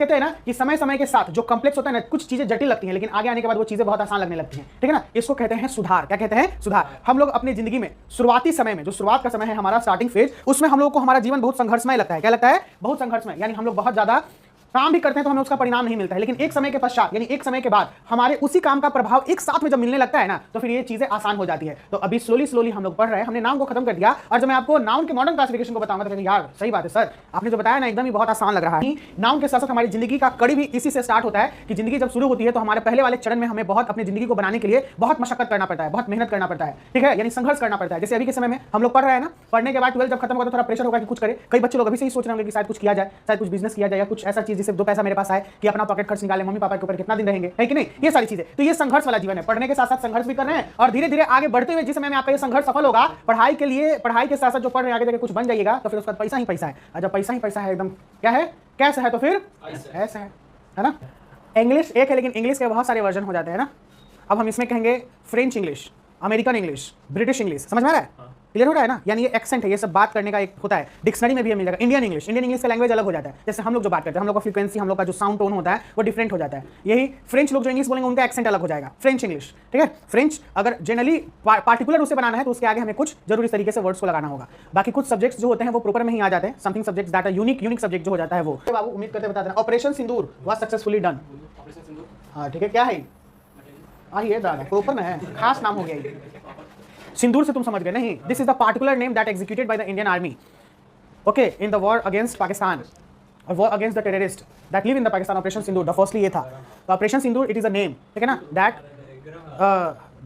कहते हैं ना कि समय समय के साथ जो कॉम्प्लेक्स होता है ना, कुछ चीजें जटिल लगती हैं लेकिन आगे आने के बाद वो चीजें बहुत आसान लगने लगती हैं, ठीक है ना। इसको कहते हैं सुधार। क्या कहते हैं? सुधार। हम लोग अपनी जिंदगी में शुरुआती समय में, जो शुरुआत का समय है हमारा, स्टार्टिंग फेज, उसमें हम लोग को हमारा जीवन बहुत संघर्षमय लगता है। क्या लगता है? बहुत संघर्षमय। यानी हम लोग बहुत ज्यादा काम भी करते हैं तो हमें उसका परिणाम नहीं मिलता है, लेकिन एक समय के पश्चात, यानी एक समय के बाद हमारे उसी काम का प्रभाव एक साथ में जब मिलने लगता है ना, तो फिर ये चीजें आसान हो जाती है। तो अभी स्लोली हम लोग पढ़ रहे हैं, हमने नाउन को खत्म कर दिया, और जब मैं आपको नाउन के मॉडर्न क्लासिफिकेशन को बताऊंगा तो यार सही बात है सर, आपने जो बताया ना एकदम ही बहुत आसान लग रहा है। नाउन के साथ साथ हमारी जिंदगी का कड़ी भी इसी से स्टार्ट होता है कि जिंदगी जब शुरू होती है तो हमारे पहले वाले चरण में हमें बहुत अपनी जिंदगी को बनाने के लिए बहुत मशक्कत करना पड़ता है, बहुत मेहनत करना पड़ता है, ठीक है, यानी संघर्ष करना पड़ता है। जैसे अभी के समय में हम लोग पढ़ रहे हैं ना, पढ़ने के बाद 12 जब खत्म होगा तो थोड़ा प्रेशर होगा कि कुछ करें। कई बच्चे लोग अभी से ही सोच रहे होंगे कि शायद कुछ किया जाए, शायद कुछ बिजनेस किया जाए, या कुछ ऐसा चीज जिससे दो पैसा मेरे पास आए कि अपना पॉकेट खर्च निकाले, मम्मी पापा के ऊपर कितना दिन रहेंगे, है कि नहीं, ये सारी चीजें। तो ये संघर्ष वाला जीवन है, पढ़ने के साथ साथ संघर्ष भी कर रहे हैं, और धीरे धीरे आगे बढ़ते हुए जिस समय में आपका ये संघर्ष सफल होगा, पढ़ाई के लिए, पढ़ाई के साथ साथ जो पढ़ रहे हैं आगे जाके कुछ बन जाइएगा, तो फिर उसका पैसा ही पैसा है। और जब पैसा ही पैसा है, एकदम क्या है, कैसे है, तो फिर ऐसा है ना। इंग्लिश एक है लेकिन इंग्लिश के बहुत सारे वर्जन हो जाते हैं ना। अब हम इसमें कहेंगे French English, American English, British English, समझ में आ रहा है? क्लियर हो रहा है ना। यानी ये एक्सेंट है, ये सब बात करने का एक होता है, डिक्शनरी में भी मिल जाएगा। इंडियन इंग्लिश का लैंग्वेज अलग हो जाता है। जैसे हम लोग जो बात करते हैं, हम लोग का फ्रीक्वेंसी, हम लोग का जो साउंड टोन होता है वो डिफरेंट हो जाता है। यही फ्रेंच लोग जो इंग्लिश बोलेंगे उनका एक्सेंट अलग हो जाएगा, फ्रेंच इंग्लिश, ठीक है। फ्रेंच अगर जनरली पार्टिकुलर उसे बनाना है तो उसके आगे हमें कुछ जरूरी तरीके से वर्ड्स को लगाना होगा। बाकी कुछ सब्जेक्ट्स जो होते हैं वो प्रॉपर में ही आ जाते हैं। Something subjects that are unique subject जो हो जाता है वो। बाबू उम्मीद करते बता देना। Operation Sindoor was successfully done. हाँ ठीक है, क्या है? आइए दादा, प्रॉपर में है, खास नाम हो गया ये। सिंदूर से तुम समझ गए नहीं? This is the particular name that executed by the Indian army, okay, in the war against Pakistan, और war against the terrorist that live in the Pakistan. Operation Sindoor, the firstly ये था। तो operation Sindoor it is a name, ठीक है ना, that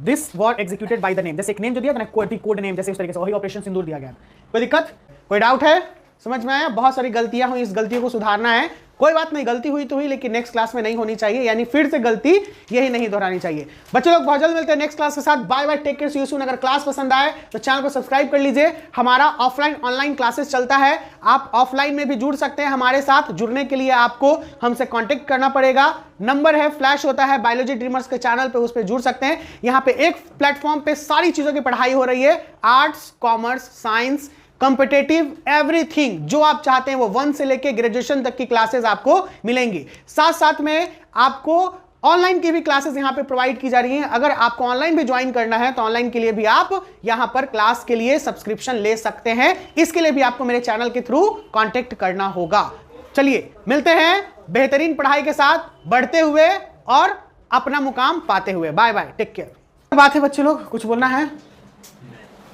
this war executed by the name. जैसे एक name जो दिया था ना, कोड नेम, जैसे उस तरीके से वही ऑपरेशन सिंदूर दिया गया। कोई दिक्कत, कोई डाउट है? समझ में आया? बहुत सारी गलतियां हुई, इस गलतियों को सुधारना है। कोई बात नहीं, गलती हुई तो हुई, लेकिन नेक्स्ट क्लास में नहीं होनी चाहिए, यानी फिर से गलती यही नहीं दोहरानी चाहिए। बच्चे लोग बहुत जल्द मिलते हैं नेक्स्ट क्लास के साथ। Bye bye, take care, see you soon. अगर क्लास पसंद आए तो चैनल को सब्सक्राइब कर लीजिए। हमारा ऑफलाइन ऑनलाइन क्लासेस चलता है, आप ऑफलाइन में भी जुड़ सकते हैं हमारे साथ। जुड़ने के लिए आपको हमसे कांटेक्ट करना पड़ेगा, नंबर है फ्लैश होता है बायोलॉजी ड्रीमर्स के चैनल पे, उस पर जुड़ सकते हैं। यहाँ पे एक प्लेटफॉर्म पे सारी चीजों की पढ़ाई हो रही है, arts, commerce, science, competitive, everything जो आप चाहते हैं वो 1 से लेके ग्रेजुएशन तक की क्लासेस आपको मिलेंगी। साथ साथ में आपको ऑनलाइन की भी क्लासेस यहां पे प्रोवाइड की जा रही हैं। अगर आपको ऑनलाइन भी ज्वाइन करना है तो ऑनलाइन के लिए भी आप यहां पर क्लास के लिए सब्सक्रिप्शन ले सकते हैं। इसके लिए भी आपको मेरे चैनल के थ्रू कांटेक्ट करना होगा। चलिए मिलते हैं बेहतरीन पढ़ाई के साथ, बढ़ते हुए और अपना मुकाम पाते हुए। Bye bye, take care. बात है बच्चे लोग, कुछ बोलना है?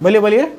बोलिए बोलिए।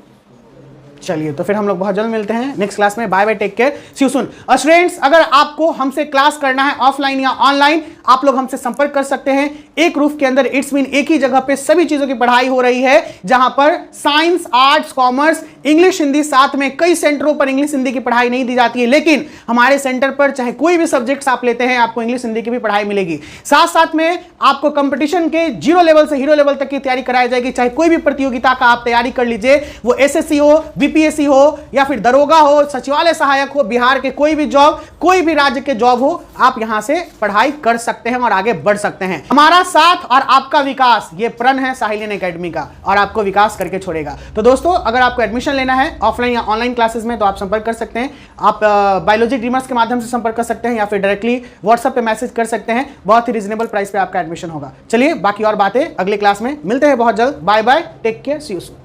चलिए तो फिर हम लोग बहुत जल्द मिलते हैं नेक्स्ट क्लास में। Bye bye, take care, see you soon. और स्टूडेंट्स, अगर आपको हमसे क्लास करना है ऑफलाइन या ऑनलाइन, आप लोग हमसे संपर्क कर सकते हैं। एक रूफ के अंदर, इट्स मीन एक ही जगह पे सभी चीजों की पढ़ाई हो रही है, जहां पर science, arts, commerce, English, Hindi, साथ में कई सेंटरों पर इंग्लिश हिंदी की पढ़ाई नहीं दी जाती है, लेकिन हमारे सेंटर पर चाहे कोई भी सब्जेक्ट्स आप लेते हैं, आपको इंग्लिश हिंदी की भी पढ़ाई मिलेगी। साथ साथ में आपको कंपटीशन के 0 लेवल से हीरो लेवल तक की तैयारी कराई जाएगी। चाहे कोई भी प्रतियोगिता का आप तैयारी कर लीजिए, वो एसएससी हो, बीपीएससी हो, या फिर दरोगा हो, सचिवालय सहायक हो, बिहार के कोई भी जॉब, कोई भी राज्य के जॉब हो, आप यहां से पढ़ाई कर सकते हैं और आगे बढ़ सकते हैं। हमारा साथ और आपका विकास, ये प्रण है साहिलियन एकेडमी का, और आपको विकास करके छोड़ेगा। तो दोस्तों, अगर आपको एडमिशन लेना है ऑफलाइन या ऑनलाइन क्लासेस में तो आप संपर्क कर सकते हैं। आप बायोलॉजी ड्रीमर्स के माध्यम से संपर्क कर सकते हैं, या फिर डायरेक्टली व्हाट्सएप पे मैसेज कर सकते हैं। बहुत ही रीजनेबल प्राइस पे आपका एडमिशन होगा। चलिए बाकी और बातें अगले क्लास में मिलते हैं बहुत जल्द। Bye bye, take care, see you soon.